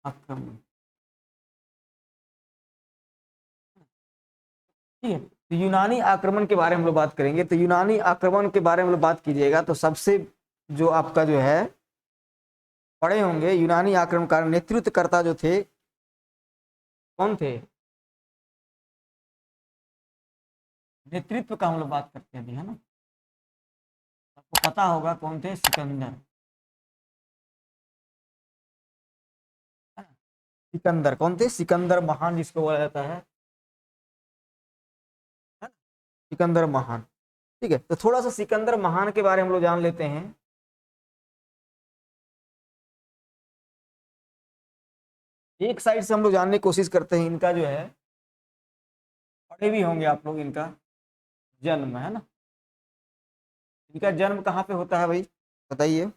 आक्रमण। ठीक है, तो यूनानी आक्रमण के बारे में हम लोग बात करेंगे। तो यूनानी आक्रमण के बारे में लोग बात कीजिएगा तो सबसे जो आपका जो है पढ़े होंगे यूनानी आक्रमणकार नेतृत्वकर्ता जो थे कौन थे? नेतृत्व का हम लोग बात करते हैं अभी, है ना। आपको पता होगा कौन थे? सिकंदर, है ना? सिकंदर कौन थे? सिकंदर महान जिसको बोला जाता है ना? सिकंदर महान। ठीक है, तो थोड़ा सा सिकंदर महान के बारे में हम लोग जान लेते हैं। एक साइड से हम लोग जानने की कोशिश करते हैं, इनका जो है पढ़े भी होंगे आप लोग, इनका जन्म, है ना। इनका जन्म कहाँ पे होता है भाई, बताइए।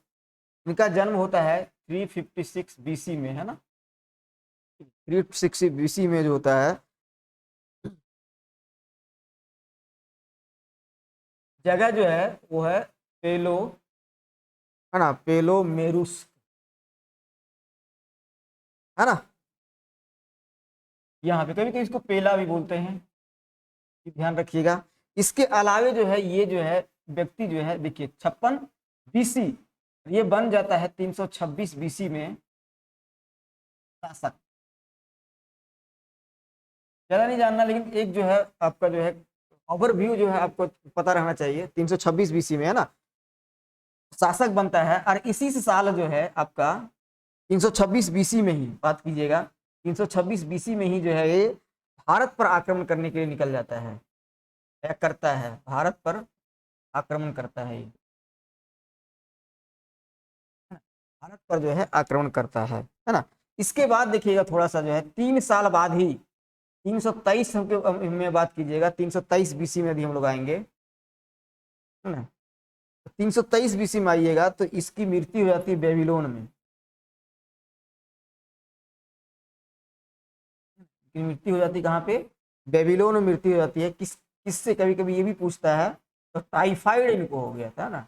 इनका जन्म होता है 356 बीसी में, है ना। 360 बीसी में जो होता है, जगह जो है वो है पेलो, है ना, पेलो मेरुस, है ना। यहाँ पे कभी कभी इसको पेला भी बोलते हैं, ध्यान रखिएगा। इसके अलावे जो है ये जो है व्यक्ति जो है देखिए 56 बीसी, ये बन जाता है 326 बीसी में शासक। ज्यादा नहीं जानना, लेकिन एक जो है आपका जो है ओवरव्यू जो है आपको पता रहना चाहिए। 326 बीसी में, है ना, शासक बनता है। और इसी से साल जो है आपका 326 बीसी में ही बात कीजिएगा, 326 बीसी में ही जो है ये भारत पर आक्रमण करने के लिए निकल जाता है, या करता है, भारत पर आक्रमण करता है ये, भारत पर जो है आक्रमण करता है ना। इसके बाद देखिएगा थोड़ा सा जो है 3 साल बाद ही 323 में बात कीजिएगा, 323 बीसी में भी हम लोग आएंगे, है ना। 323 बीसी में आइएगा तो इसकी मृत्यु हो जाती है बेबीलोन में। मृत्यु हो जाती है कहाँ पे? बेबीलोन में मृत्यु हो जाती है। किससे? कभी कभी ये भी पूछता है, तो टाइफाइड इनको हो गया था ना,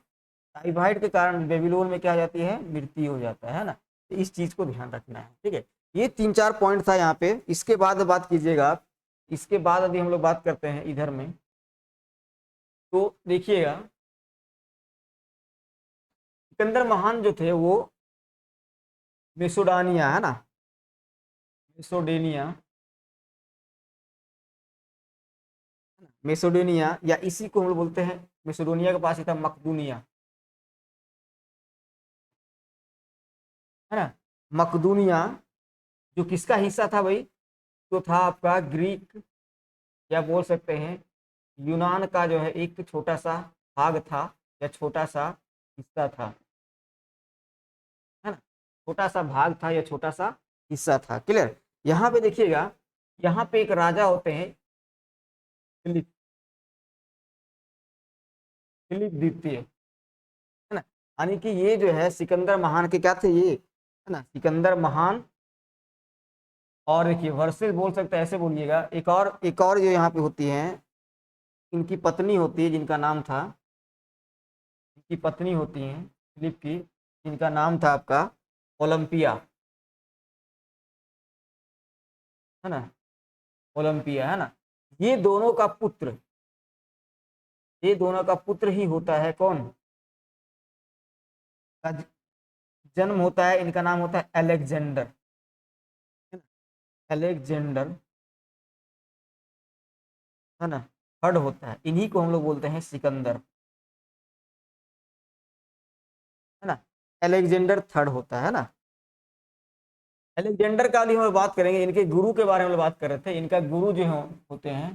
टाइफाइड के कारण बेबीलोन में क्या हो जाती है? मृत्यु हो जाता है ना। तो इस चीज को ध्यान रखना है, ठीक है। ये 3-4 पॉइंट था यहाँ पे। इसके बाद बात कीजिएगा आप, इसके बाद अभी हम लोग बात करते हैं इधर में, तो देखिएगा सिकंदर महान जो थे वो मेसोडानिया, है ना, मेसोडेनिया, मेसोडेनिया, या इसी को हम लोग बोलते हैं, मेसोडोनिया के पास ही था मकदूनिया, है ना। मकदूनिया जो किसका हिस्सा था भाई? तो था आपका ग्रीक, या बोल सकते हैं यूनान का जो है एक छोटा सा भाग था, या छोटा सा हिस्सा था, है ना। छोटा सा भाग था या छोटा सा हिस्सा था, क्लियर। यहाँ पे देखिएगा, यहाँ पे एक राजा होते हैं फिलिप, फिलिप द्वितीय, है ना। यानी कि ये जो है सिकंदर महान के क्या थे ये, है ना, सिकंदर महान। और देखिए वर्सेस बोल सकते हैं, ऐसे बोलिएगा। एक और जो यहाँ पे होती है, इनकी पत्नी होती है जिनका नाम था, इनकी पत्नी होती है फिलिप की, जिनका नाम था आपका ओलंपिया, है ना, ओलंपिया, है ना। ये दोनों का पुत्र, ये दोनों का पुत्र ही होता है कौन? का जन्म होता है, इनका नाम होता है अलेक्जेंडर, है ना, अलेक्जेंडर, है ना, थर्ड होता है। इन्हीं को हम लोग बोलते हैं सिकंदर, है ना। अलेक्जेंडर थर्ड होता है ना। अलेक्जेंडर का भी हम बात करेंगे, इनके गुरु के बारे में बात कर रहे थे। इनका गुरु जो होते हैं,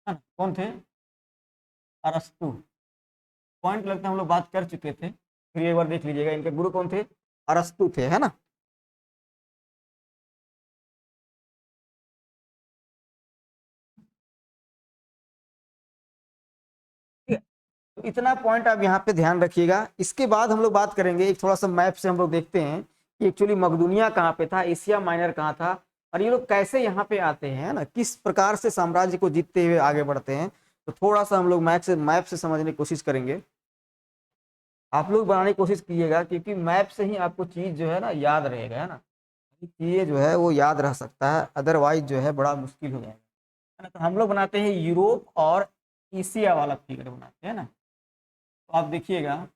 है ना, कौन थे? अरस्तु। पॉइंट लगता है हम लोग बात कर चुके थे, फिर एक बार देख लीजिएगा। इनके गुरु कौन थे? अरस्तु थे, है ना। ठीक है, तो इतना पॉइंट आप यहाँ पे ध्यान रखिएगा। इसके बाद हम लोग बात करेंगे, एक थोड़ा सा मैप से हम लोग देखते हैं कि एक्चुअली मकदूनिया कहाँ पे था, एशिया माइनर कहाँ था, और ये लोग कैसे यहाँ पे आते हैं, ना, किस प्रकार से साम्राज्य को जीतते हुए आगे बढ़ते हैं। तो थोड़ा सा हम लोग मैप से समझने की कोशिश करेंगे। आप लोग बनाने की कोशिश कीजिएगा, क्योंकि मैप से ही आपको चीज जो है ना याद रहेगा, है ना। ये जो है वो याद रह सकता है, अदरवाइज जो है बड़ा मुश्किल हो जाएगा, है ना। तो हम लोग बनाते हैं यूरोप और एशिया वाला फिगर बनाते हैं ना। तो आप देखिएगा,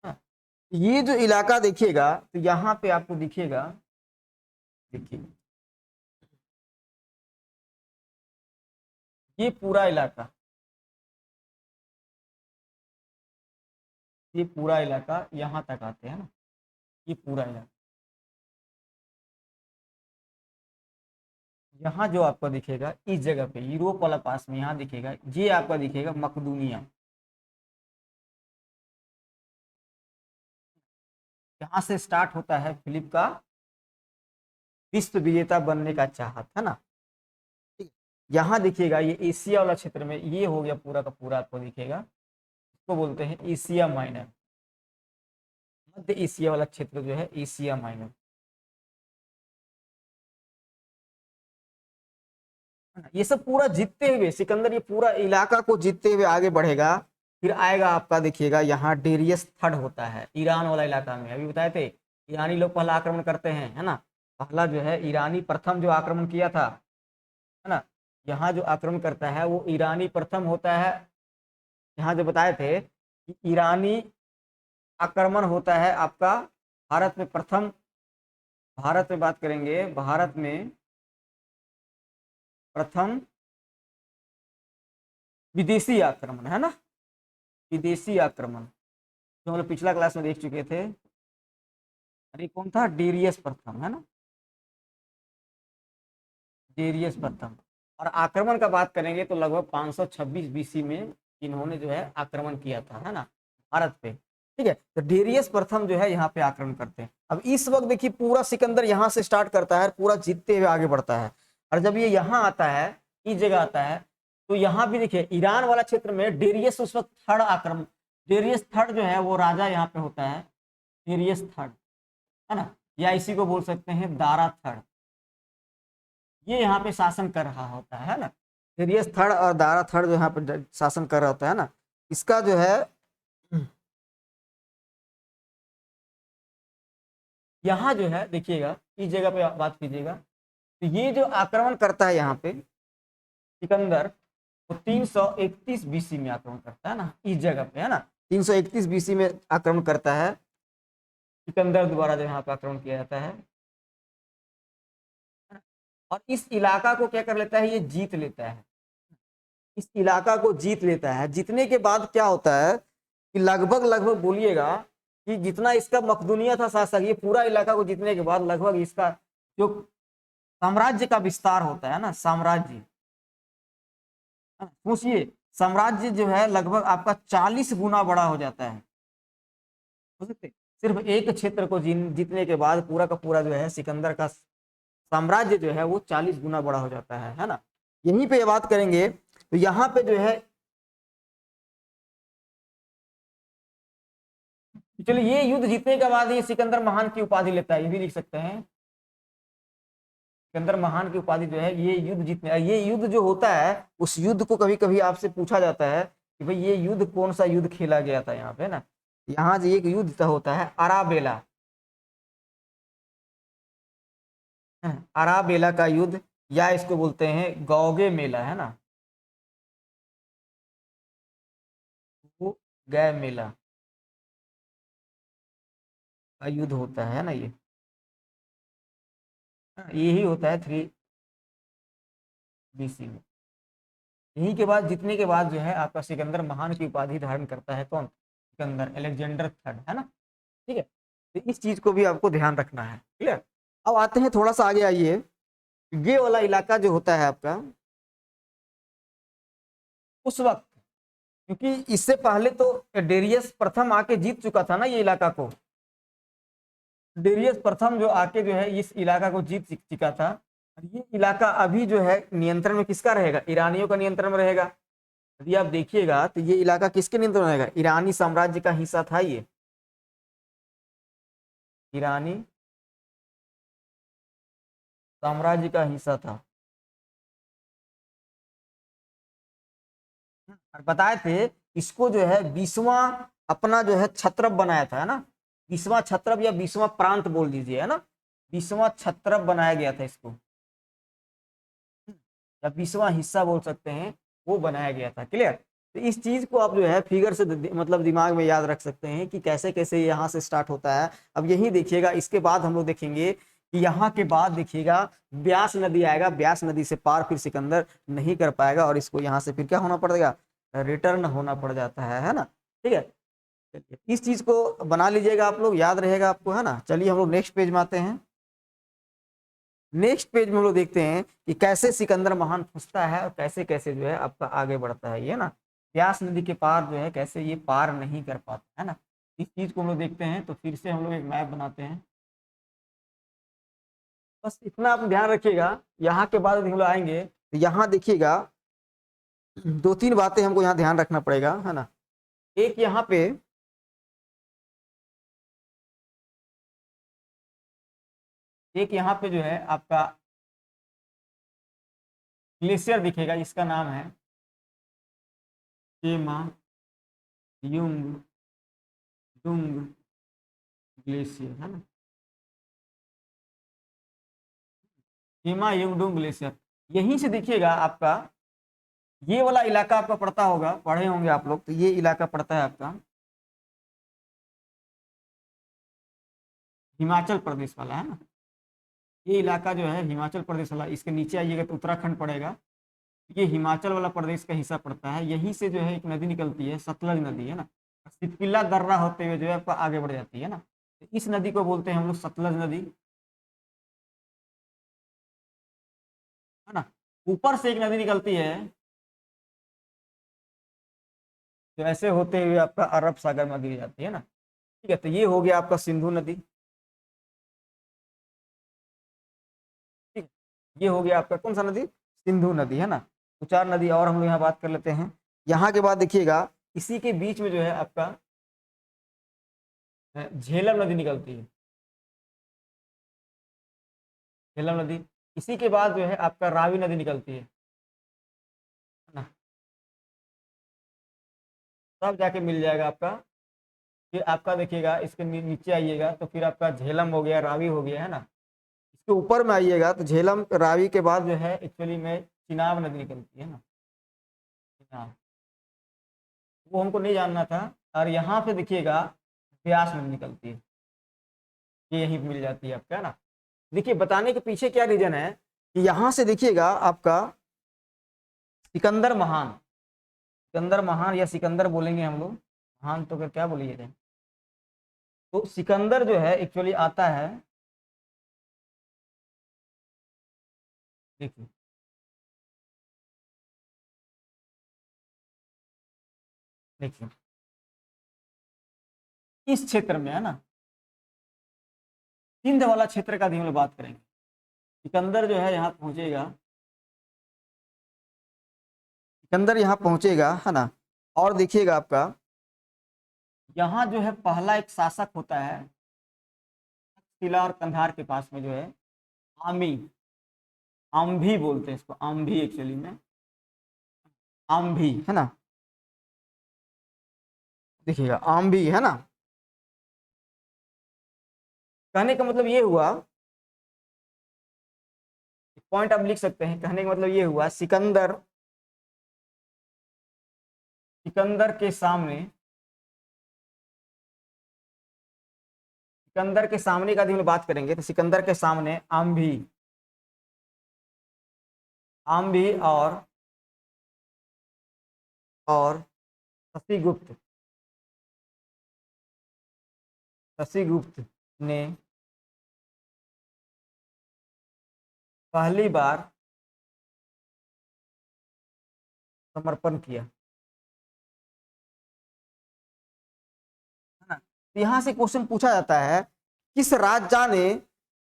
हाँ, ये जो इलाका देखिएगा तो यहाँ पे आपको दिखेगा, देखिए ये पूरा इलाका, ये पूरा इलाका यहाँ तक आते हैं ना, ये पूरा इलाका, यहाँ जो आपको दिखेगा इस जगह पे यूरोप वाला पास में यहाँ दिखेगा, ये आपका दिखेगा मकदूनिया। यहाँ से स्टार्ट होता है फिलिप का विश्व विजेता बनने का चाहत, है ना। ठीक है। यहाँ देखिएगा ये एशिया वाला क्षेत्र में ये हो गया पूरा का पूरा, आपको दिखेगा, इसको बोलते हैं एशिया माइनर। मध्य एशिया वाला क्षेत्र जो है एशिया माइनर, ये सब पूरा जीतते हुए सिकंदर ये पूरा इलाका को जीतते हुए आगे बढ़ेगा। फिर आएगा आपका देखिएगा यहाँ डेरियस थर्ड होता है ईरान वाला इलाका में, अभी बताए थे ईरानी लोग पहला आक्रमण करते हैं, है ना। पहला जो है ईरानी प्रथम जो आक्रमण किया था, है ना। यहाँ जो आक्रमण करता है वो ईरानी प्रथम होता है। यहाँ जो बताए थे कि ईरानी आक्रमण होता है आपका भारत में प्रथम, भारत में बात करेंगे, भारत में प्रथम विदेशी आक्रमण, है ना, विदेशी आक्रमण जो हम लोग पिछला क्लास में देख चुके थे। अरे कौन था, डेरियस प्रथम, है ना, डेरियस प्रथम। और आक्रमण का बात करेंगे तो लगभग 526 बीसी में इन्होंने जो है आक्रमण किया था, है ना, भारत पे। ठीक है, तो डेरियस प्रथम जो है यहाँ पे आक्रमण करते हैं। अब इस वक्त देखिए पूरा सिकंदर यहाँ से स्टार्ट करता है, पूरा जीतते हुए आगे बढ़ता है, और जब ये यहाँ आता है, इस जगह आता है, तो यहाँ भी देखिए ईरान वाला क्षेत्र में डेरियस उस वक्त थर्ड आक्रमण, डेरियस थर्ड जो है वो राजा यहाँ पे होता है, डेरियस थर्ड, है ना, या इसी को बोल सकते हैं दारा थर्ड, ये यहाँ पे शासन कर रहा होता है ना। सीरियस थर्ड और दारा थर्ड जो यहाँ पे शासन कर रहा होता है ना, इसका जो है यहाँ जो है देखिएगा इस जगह पे बात कीजिएगा, तो ये जो आक्रमण करता है यहाँ पे सिकंदर, वो 331 बीसी में आक्रमण करता है ना, इस जगह पे, है ना, 331 बीसी में आक्रमण करता है सिकंदर द्वारा जो यहाँ पे आक्रमण किया जाता है। और इस इलाका को क्या कर लेता है, ये जीत लेता है, इस इलाका को जीत लेता है। जीतने के बाद क्या होता है कि लगभग लगभग बोलिएगा कि जितना इसका मकदूनिया था शासक, ये पूरा इलाका को जीतने के बाद लगभग इसका जो साम्राज्य का विस्तार होता है ना, साम्राज्य, सोचिए साम्राज्य जो है लगभग आपका 40 गुना बड़ा हो जाता है, हो सकते सिर्फ एक क्षेत्र को जीतने के बाद पूरा का पूरा जो है सिकंदर का साम्राज्य जो है वो 40 गुना बड़ा हो जाता है ना। यहीं पे बात करेंगे तो यहाँ पे जो है, चलिए ये युद्ध जीतने के बाद ये सिकंदर महान की उपाधि लेता है, ये भी लिख सकते हैं, सिकंदर महान की उपाधि जो है ये युद्ध जीतने, ये युद्ध जो होता है उस युद्ध को कभी कभी आपसे पूछा जाता है कि भाई ये युद्ध कौन सा युद्ध खेला गया था यहाँ पे ना। यहाँ जो एक युद्ध होता है अराबेला, अराबेला का युद्ध, या इसको बोलते हैं गौगे मेला, है ना, वो गै मेला का युद्ध होता है ना ये, यही होता है 3 BC में। यही के बाद जीतने के बाद जो है आपका सिकंदर महान की उपाधि धारण करता है, कौन, सिकंदर अलेक्जेंडर थर्ड, है ना। ठीक है, तो इस चीज को भी आपको ध्यान रखना है, क्लियर। अब आते हैं थोड़ा सा आगे, आइए, ये वाला इलाका जो होता है आपका उस वक्त, क्योंकि इससे पहले तो डेरियस प्रथम आके जीत चुका था ना ये इलाका को, डेरियस प्रथम जो आके जो है इस इलाका को जीत चुका था। और ये इलाका अभी जो है नियंत्रण में किसका रहेगा? ईरानियों का नियंत्रण में रहेगा। यदि आप देखिएगा तो ये इलाका किसके नियंत्रण में रहेगा? ईरानी साम्राज्य का हिस्सा था ये, ईरानी साम्राज्य का हिस्सा था। और बताए थे इसको जो है 20वां अपना जो है छत्रप बनाया था, है ना? 20वां छत्रप या 20वां प्रांत बोल दीजिए, है ना? 20वां छत्रप बनाया गया था इसको, या 20वां हिस्सा बोल सकते हैं, वो बनाया गया था। क्लियर? तो इस चीज को आप जो है फिगर से मतलब दिमाग में याद रख सकते हैं कि कैसे कैसे यहाँ से स्टार्ट होता है। अब यही देखिएगा, इसके बाद हम लोग देखेंगे कि यहाँ के बाद देखिएगा ब्यास नदी आएगा, ब्यास नदी से पार फिर सिकंदर नहीं कर पाएगा और इसको यहाँ से फिर क्या होना पड़ेगा? रिटर्न होना पड़ जाता है ना? ठीक है, इस चीज को बना लीजिएगा आप लोग, याद रहेगा आपको, है ना? चलिए हम लोग नेक्स्ट पेज में आते हैं। नेक्स्ट पेज में हम लोग देखते हैं कि कैसे सिकंदर महान फंसता है और कैसे कैसे जो है आपका आगे बढ़ता है, ये ना ब्यास नदी के पार जो है कैसे ये पार नहीं कर पाता, है ना? इस चीज को हम लोग देखते हैं। तो फिर से हम लोग एक मैप बनाते हैं। बस इतना आप ध्यान रखिएगा। यहाँ के बाद हम लोग आएंगे तो यहाँ देखिएगा दो तीन बातें हमको यहाँ ध्यान रखना पड़ेगा, है ना? एक यहाँ पे जो है आपका ग्लेशियर दिखेगा, इसका नाम है केमा युंग डुंग ग्लेशियर, है ना? केमा युंग डुंग ग्लेशियर, यहीं से देखिएगा आपका ये वाला इलाका आपका पड़ता होगा, पढ़े होंगे आप लोग। तो ये इलाका पड़ता है आपका हिमाचल प्रदेश वाला, है ना? ये इलाका जो है हिमाचल प्रदेश वाला, इसके नीचे आइएगा तो उत्तराखंड पड़ेगा। ये हिमाचल वाला प्रदेश का हिस्सा पड़ता है। यहीं से जो है एक नदी निकलती है, सतलज नदी, है ना? सितपिल्ला दर्रा होते हुए जो है आपका आगे बढ़ जाती है ना। तो इस नदी को बोलते हैं हम लोग सतलज नदी, है ना? ऊपर से एक नदी निकलती है जो ऐसे होते हुए आपका अरब सागर में गिर जाती है ना। ठीक है, तो ये हो गया आपका सिंधु नदी। ठीक है, ये हो गया आपका कौन सा नदी? सिंधु नदी, है ना? तो चार नदी और हम लोग यहाँ बात कर लेते हैं। यहाँ के बाद देखिएगा इसी के बीच में जो है आपका झेलम नदी निकलती है, झेलम नदी। इसी के बाद जो है आपका रावी नदी निकलती है ना? तब जाके मिल जाएगा आपका। फिर आपका देखिएगा इसके नीचे आइएगा तो फिर आपका झेलम हो गया, रावी हो गया, है ना? इसके ऊपर में आइएगा तो झेलम रावी के बाद जो है एक्चुअली में चिनाब नदी निकलती है ना, चिनाब। वो हमको नहीं जानना था। और यहाँ पे देखिएगा ब्यास नदी निकलती है, ये यहीं मिल जाती है आपका, है ना? देखिए बताने के पीछे क्या रीजन है कि यहाँ से देखिएगा आपका सिकंदर महान, सिकंदर महान या सिकंदर बोलेंगे हम लोग, महान तो क्या बोलिए। तो सिकंदर जो है एक्चुअली आता है, देखिए देखिए इस क्षेत्र में, है ना? सिंध वाला क्षेत्र का भी हम लोग बात करेंगे। सिकंदर जो है यहाँ पहुंचेगा, सिकंदर यहाँ पहुंचेगा, है ना? और देखिएगा आपका यहाँ जो है पहला एक शासक होता है किला और कंधार के पास में जो है आमी, आम्भी बोलते हैं इसको, आम्भी एक्चुअली में आम्भी, है ना? देखिएगा आम्भी, है ना? कहने का मतलब ये हुआ, पॉइंट आप लिख सकते हैं, कहने का मतलब ये हुआ सिकंदर, सिकंदर के सामने, सिकंदर के सामने का यदि हम बात करेंगे तो सिकंदर के सामने आम्भी, आम्भी और शशिगुप्त, शशिगुप्त ने पहली बार समर्पण किया, है ना? तो यहाँ से क्वेश्चन पूछा जाता है किस राजा ने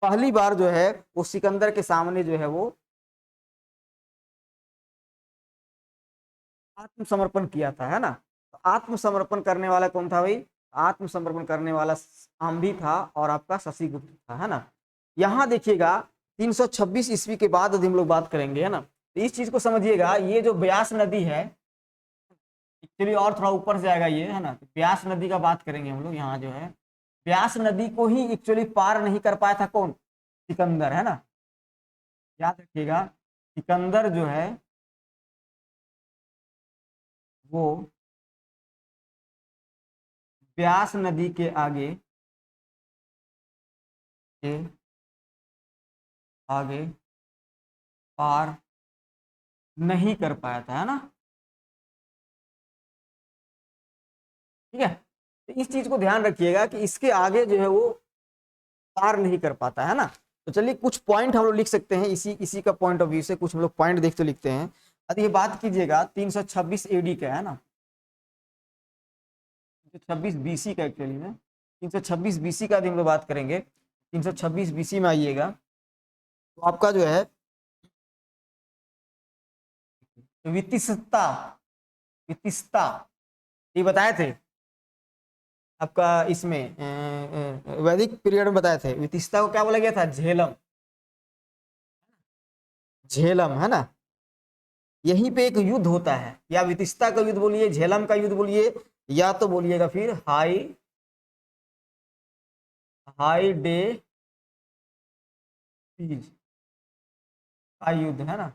पहली बार जो है वो सिकंदर के सामने जो है वो आत्मसमर्पण किया था, है ना। तो आत्मसमर्पण करने वाला कौन था भाई? आत्मसमर्पण करने वाला आम्भी था और आपका शशिगुप्त था, है ना। यहाँ देखिएगा 326 ईस्वी के बाद हम लोग बात करेंगे, है ना। तो इस चीज को समझिएगा, ये जो ब्यास नदी है एक्चुअली और थोड़ा ऊपर से आएगा ये, है ना। तो ब्यास नदी का बात करेंगे हम लोग। यहाँ जो है ब्यास नदी को ही एक्चुअली पार नहीं कर पाया था कौन? सिकंदर, है ना। याद रखिएगा, सिकंदर जो है वो ब्यास नदी के आगे के आगे पार नहीं कर पाया था, है ना। ठीक है, तो इस चीज को ध्यान रखिएगा कि इसके आगे जो है वो पार नहीं कर पाता, है ना। तो चलिए कुछ पॉइंट हम लोग लिख सकते हैं इसी इसी का पॉइंट ऑफ व्यू से, कुछ हम लोग पॉइंट देखते लिखते हैं। अब ये बात कीजिएगा 326 एडी का, है ना, 326 बीसी का एक्चुअली में, 326 बीसी का भी हम लोग बात करेंगे। 326 बीसी में आइएगा तो आपका जो है वितिस्ता, वितिस्ता ये बताए थे आपका इसमें वैदिक पीरियड में बताए थे। वितिस्ता को क्या बोला गया था? झेलम, झेलम, है ना। यहीं पे एक युद्ध होता है, या वितिस्ता का युद्ध बोलिए, झेलम का युद्ध बोलिए, या तो बोलिएगा फिर हाई हाई डे सीज का युद्ध, है ना।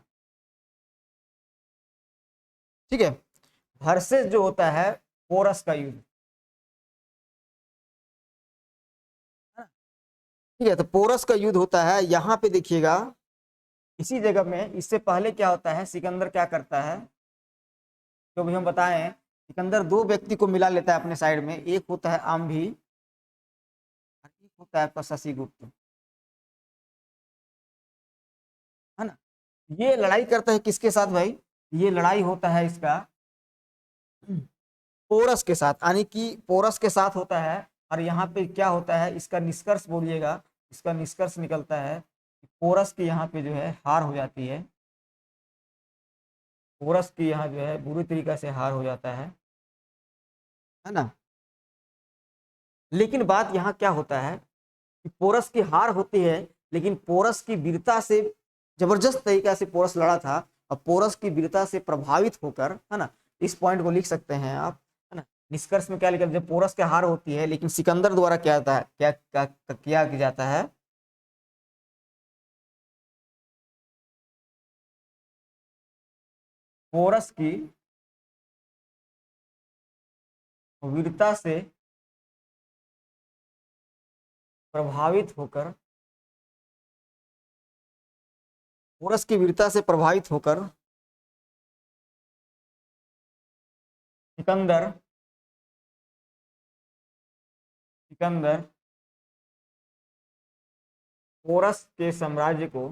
ठीक है, वर्सेस जो होता है पोरस का युद्ध, है ना? ठीक है, तो पोरस का युद्ध होता है यहाँ पे देखिएगा इसी जगह में। इससे पहले क्या होता है, सिकंदर क्या करता है, जो भी हम बताएं, सिकंदर दो व्यक्ति को मिला लेता है अपने साइड में। एक होता है आम्भी और एक होता है आपका शशिगुप्त, है ना। ये लड़ाई करता है किसके साथ भाई? ये लड़ाई होता है इसका पोरस के साथ, यानी कि पोरस के साथ होता है। और यहाँ पे क्या होता है, इसका निष्कर्ष बोलिएगा, इसका निष्कर्ष निकलता है कि पोरस की यहाँ पे जो है हार हो जाती है। पोरस की यहाँ जो है बुरी तरीके से हार हो जाता है ना। लेकिन बात यहाँ क्या होता है कि पोरस की हार होती है, लेकिन पोरस की वीरता से, जबरदस्त तरीका से पोरस लड़ा था, और पोरस की वीरता से प्रभावित होकर, है ना, इस पॉइंट को लिख सकते हैं आप, है ना। निष्कर्ष में क्या लिखा, जब पोरस की हार होती है लेकिन सिकंदर द्वारा क्या होता है, क्या किया जाता है, पोरस की वीरता से प्रभावित होकर, पोरस की वीरता से प्रभावित होकर सिकंदर सिकंदर पोरस के साम्राज्य को